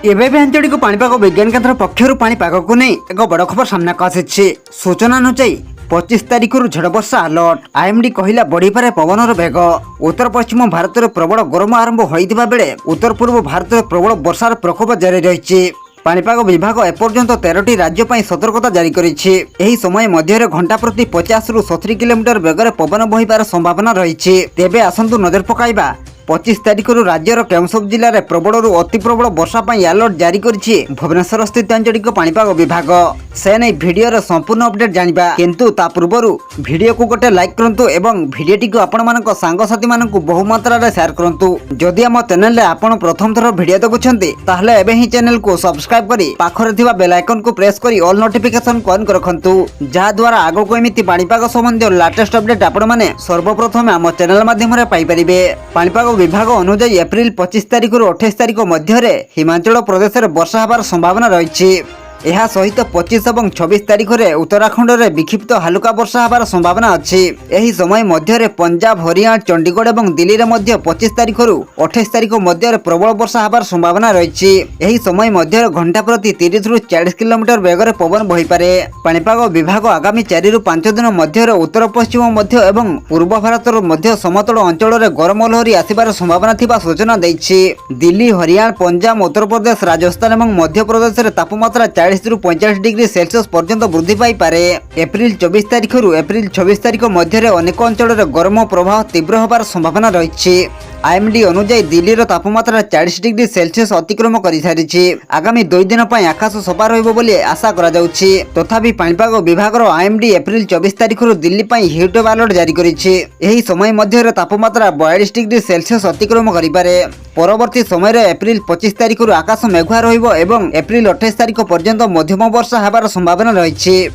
एबे भी आंचलिक पाणीपाग विज्ञान केन्द्र पक्षर पाणीपाग को नहीं एक बड़ खबर सामना को आसी। सूचना अनुसार 25 तारिख झड़ वर्षा अलर्ट। आईएमडी कहला बढ़ीपारे पवनर वेग। उत्तर पश्चिम भारत में प्रबल गरम आरंभ होता बेले उत्तर पूर्व भारत में प्रबल वर्षार प्रकोप जारी रही। पाणीपाग विभाग एपर्यंत 13टी राज्य पर सतर्कता जारी करिछि। एही समय मध्य घंटा प्रति 50 रु 70 किलोमीटर बेगर पवन बहिबार संभावना रही। तेबे आसंतु नजर पकाइबा 25 तारिख राज्यर केउं सब जिले में प्रबल रु अति प्रबल वर्षा अलर्ट जारी करिछि भुवनेश्वर स्थित आंचलिक पाणीपाग विभाग। से नहीं भिडियो संपूर्ण अपडेट जानिबा, किंतु ता पूर्व भिडियो को गोटे लाइक करंतु एवं भिडियोटी को आपण मानक सांगसाथी मानक बहु मात्रा रे शेयर करंतु। जदि हम चैनल रे आपण प्रथम थर भिडियो देखुछन्ते ताहले एबे ही चैनल को सब्सक्राइब करी पाखरे थिबा बेल आइकन को प्रेस करी ऑल नोटिफिकेशन को ऑन रखंतु, जा द्वारा आगो को एमिति पाणीपाग संबंधी लेटेस्ट अपडेट आपण माने सर्वप्रथम हम चैनल माध्यम रे पाई परिबे। पाणीपाग विभाग अनुसार एप्रिल 25 तारिख रु 28 तारिख मध्य हिमाचल प्रदेश में वर्षा होबार संभावना रही। यह सहित 25 और 26 तारिख में उत्तराखंड में विक्षिप्त हालुका वर्षा होबार संभावना अच्छी। यही समय मध्य पंजाब, हरियाणा, चंडीगढ़ और दिल्ली में 25 तारिख रु 28 तारिख मध्य प्रबल वर्षा होबार संभावना रही। यही समय मध्य घंटा प्रति 30 रु 40 किलोमीटर बेगर पवन बहिपारे। पाणीपाग विभाग आगामी 4 रु 5 दिन मध्य उत्तर पश्चिम मध्य एवं पूर्व भारत मध्य समतल अंचल में गरम लहरी आसबार संभावना थिबा सूचना देछि। दिल्ली, हरियाणा, पंजाब, उत्तर प्रदेश, राजस्थान और मध्य प्रदेश में तापमात्रा 40 रु 45 डिग्री सेल्सियस पर्यंत वृद्धि पाई पारे। एप्रिल 24 तारिख रु एप्रिल 26 तारिख मध्य अनेक अंचल में गरम प्रभाव तीव्र होबार संभावना रही। आईएमडी अनुसार दिल्ली तापमात्रा 40 डिग्री सेल्सियस अतिक्रम कर सारी। आगामी 2 दिन आकाश सफा रही आशा कराଯାଉଛି। तथापि पाणीपाग विभाग आईएमडी एप्रिल 24 तारिख रु दिल्ली हिट अलर्ट जारी करिछि। एही समय मध्य तापमात्रा 42 डिग्री सेल्सियस अतिक्रम करिपारे। परवर्ती समय एप्रिल 25 तारिख रु आकाश मेघुआ रहिबो एवं एप्रिल 28 तारिख पर्यंत मध्यम वर्षा होबार संभावना रही।